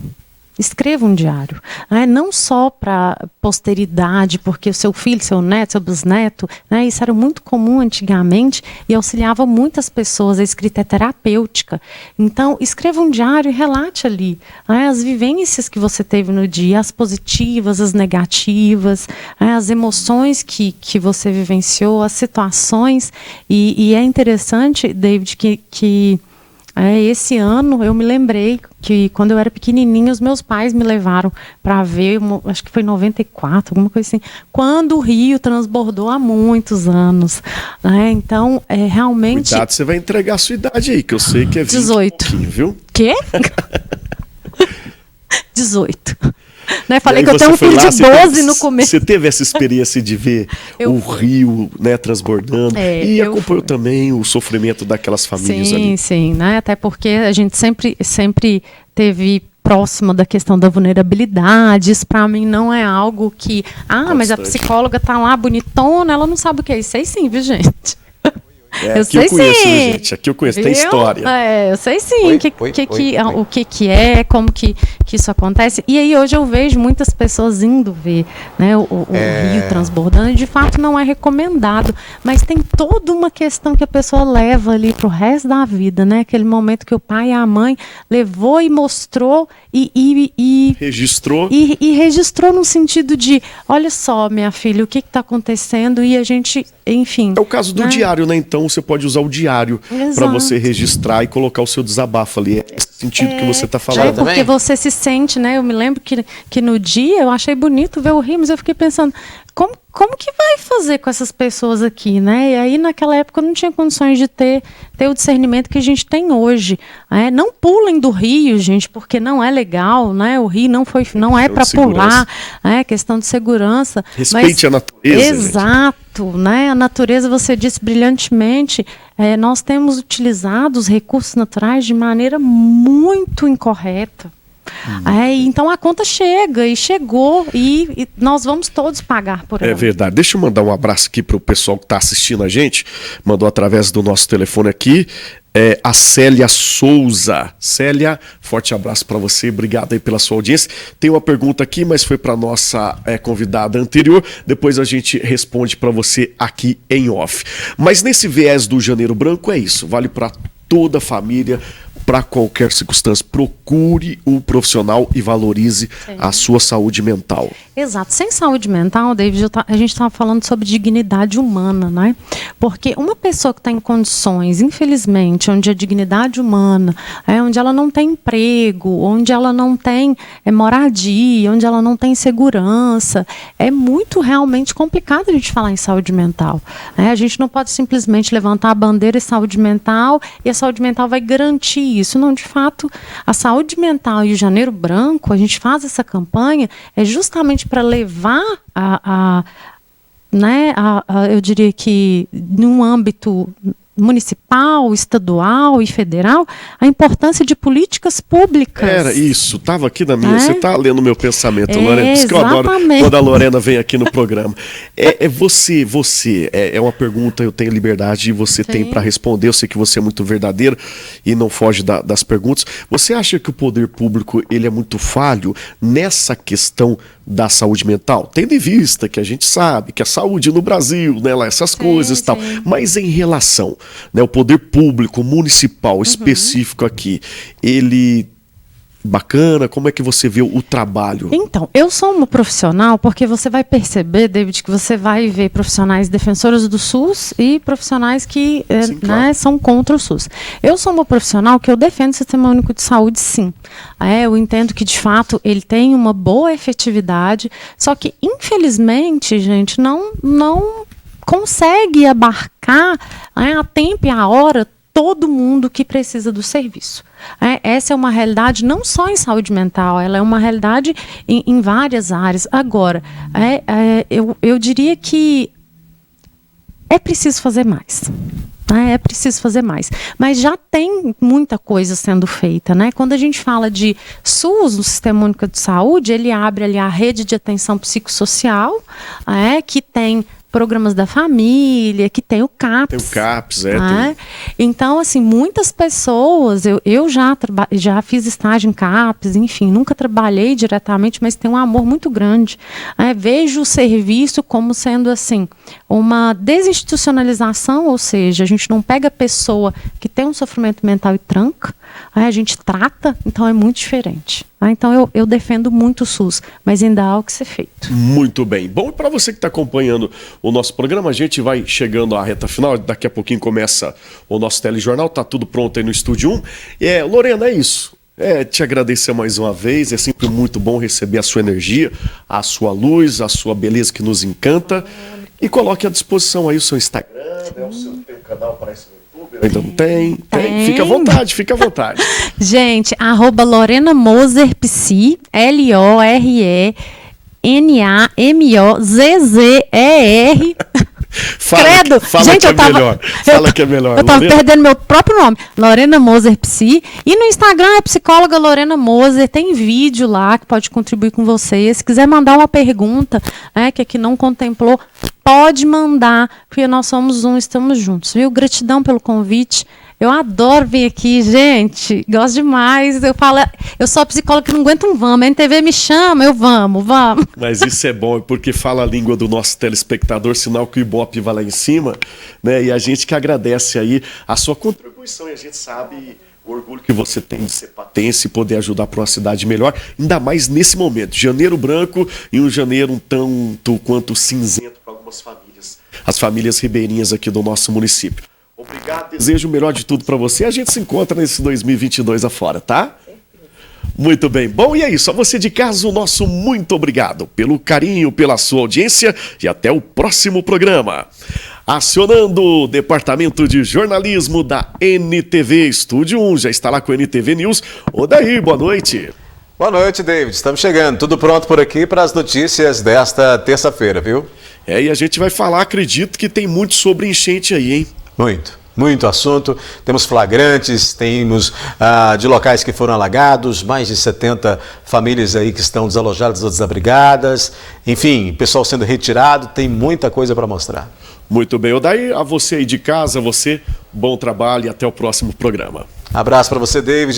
Escreva um diário, né? Não só para posteridade, porque o seu filho, seu neto, seu bisneto, né? Isso era muito comum antigamente e auxiliava muitas pessoas. A escrita é terapêutica. Então, escreva um diário e relate ali, né, as vivências que você teve no dia, as positivas, as negativas, né, as emoções que você vivenciou, as situações. E é interessante, David, que esse ano eu me lembrei que quando eu era pequenininha os meus pais me levaram para ver, acho que foi em 94, alguma coisa assim, quando o rio transbordou há muitos anos, né? Então, realmente... Cuidado, você vai entregar a sua idade aí, que eu sei que é 20 18. viu? Quê? 18. Né? Falei que aí eu tenho um filho de 12 no começo. Você teve essa experiência de ver o rio, né, transbordando e acompanhou também o sofrimento daquelas famílias ali. Sim, né? Até porque a gente sempre teve próxima da questão da vulnerabilidade. Isso para mim não é algo que... mas a psicóloga tá lá bonitona, ela não sabe o que é isso. Sei sim, viu, gente? Eu sei conheço, sim. Gente. Aqui eu conheço, tem história. Eu sei sim o que é, como que isso acontece. E aí hoje eu vejo muitas pessoas indo ver, né, o rio transbordando, e de fato não é recomendado. Mas tem toda uma questão que a pessoa leva ali pro resto da vida, né? Aquele momento que o pai e a mãe levou e mostrou e registrou. E registrou no sentido de, olha só, minha filha, o que está acontecendo, e a gente, enfim... É o caso do diário, né? Então você pode usar o diário para você registrar e colocar o seu desabafo ali. É esse sentido que você está falando. Porque você se sente, né? Eu me lembro que no dia eu achei bonito ver o rio, mas eu fiquei pensando, como que vai fazer com essas pessoas aqui, né? E aí naquela época eu não tinha condições de ter o discernimento que a gente tem hoje. Não pulem do rio, gente, porque não é legal, né? O rio não é para pular, questão de segurança. Respeite a natureza. Exato, né? A natureza, você disse brilhantemente, nós temos utilizado os recursos naturais de maneira muito incorreta. Então a conta chega e chegou e nós vamos todos pagar por ela. É verdade. Deixa eu mandar um abraço aqui para o pessoal que está assistindo a gente. Mandou através do nosso telefone aqui. A Célia Souza. Célia, forte abraço para você. Obrigado aí pela sua audiência. Tem uma pergunta aqui, mas foi para nossa convidada anterior. Depois a gente responde para você aqui em off. Mas nesse viés do Janeiro Branco é isso. Vale para toda a família, para qualquer circunstância. Procure o profissional e valorize a sua saúde mental. Exato. Sem saúde mental, David, a gente estava falando sobre dignidade humana, né? Porque uma pessoa que está em condições, infelizmente, onde a dignidade humana, onde ela não tem emprego, onde ela não tem moradia, onde ela não tem segurança, é muito realmente complicado a gente falar em saúde mental. A gente não pode simplesmente levantar a bandeira de saúde mental e a saúde mental vai garantir isso. Não, de fato, a saúde mental e o Janeiro Branco, a gente faz essa campanha justamente para levar né, eu diria que num âmbito municipal, estadual e federal, a importância de políticas públicas. Era isso, estava aqui na minha, você está lendo meu pensamento, Lorena, por isso que eu adoro exatamente. quando a Lorena vem aqui no programa. Você, é uma pergunta, eu tenho liberdade e você tem para responder, eu sei que você é muito verdadeiro e não foge das perguntas. Você acha que o poder público ele é muito falho nessa questão da saúde mental? Tendo em vista que a gente sabe que a saúde no Brasil, né, lá essas coisas e tal, mas em relação, né, o poder público municipal específico aqui, ele bacana, como é que você vê o trabalho? Então, eu sou uma profissional, porque você vai perceber, David, que você vai ver profissionais defensores do SUS e profissionais que né, são contra o SUS. Eu sou uma profissional que eu defendo o Sistema Único de Saúde, sim. Eu entendo que, de fato, ele tem uma boa efetividade, só que, infelizmente, gente, não consegue abarcar a tempo e a hora todo mundo que precisa do serviço. Essa é uma realidade não só em saúde mental, ela é uma realidade em várias áreas. Agora, eu diria que é preciso fazer mais. É preciso fazer mais. Mas já tem muita coisa sendo feita, né? Quando a gente fala de SUS, o Sistema Único de Saúde, ele abre ali a rede de atenção psicossocial, que tem programas da família, que tem o CAPS. Tem o CAPS, Então, assim, muitas pessoas, eu já fiz estágio em CAPS, enfim, nunca trabalhei diretamente, mas tenho um amor muito grande. Vejo o serviço como sendo, assim, uma desinstitucionalização, ou seja, a gente não pega a pessoa que tem um sofrimento mental e tranca, a gente trata, então é muito diferente. Então eu defendo muito o SUS, mas ainda há o que ser feito. Muito bem. Bom, para você que está acompanhando o nosso programa, a gente vai chegando à reta final, daqui a pouquinho começa o nosso telejornal, tá tudo pronto aí no Estúdio 1. Lorena, é isso. Te agradecer mais uma vez, é sempre muito bom receber a sua energia, a sua luz, a sua beleza que nos encanta. E coloque à disposição aí o seu Instagram, o seu canal, parece no YouTube, ainda não tem? Tem. Fica à vontade. Gente, @Lorena Moser Psi, LORENAMOZZER. Credo! Gente, Fala que é melhor. Eu tava perdendo meu próprio nome. Lorena Moser Psi. E no Instagram é psicóloga Lorena Moser. Tem vídeo lá que pode contribuir com vocês. Se quiser mandar uma pergunta, que aqui não contemplou, pode mandar, porque nós somos estamos juntos, viu? Gratidão pelo convite. Eu adoro vir aqui, gente. Gosto demais. Eu sou a psicóloga que não aguenta um vamos. A NTV me chama, eu vamos. Mas isso é bom, porque fala a língua do nosso telespectador, sinal que o Ibope vai lá em cima, né? E a gente que agradece aí a sua contribuição. E a gente sabe o orgulho que você tem de ser patense e poder ajudar para uma cidade melhor, ainda mais nesse momento. Janeiro branco e um janeiro um tanto quanto cinzento para algumas famílias. As famílias ribeirinhas aqui do nosso município. Obrigado, desejo o melhor de tudo para você. A gente se encontra nesse 2022 afora, tá? Muito bem. Bom, e é isso. A você de casa, o nosso muito obrigado pelo carinho, pela sua audiência e até o próximo programa. Acionando o Departamento de Jornalismo da NTV Estúdio 1, já está lá com o NTV News. Odair, boa noite. Boa noite, David. Estamos chegando. Tudo pronto por aqui para as notícias desta terça-feira, viu? E a gente vai falar, acredito que tem muito sobre enchente aí, hein? Muito assunto. Temos flagrantes, temos de locais que foram alagados, mais de 70 famílias aí que estão desalojadas ou desabrigadas. Enfim, pessoal sendo retirado, tem muita coisa para mostrar. Muito bem. Odair, a você aí de casa, bom trabalho e até o próximo programa. Abraço para você, David.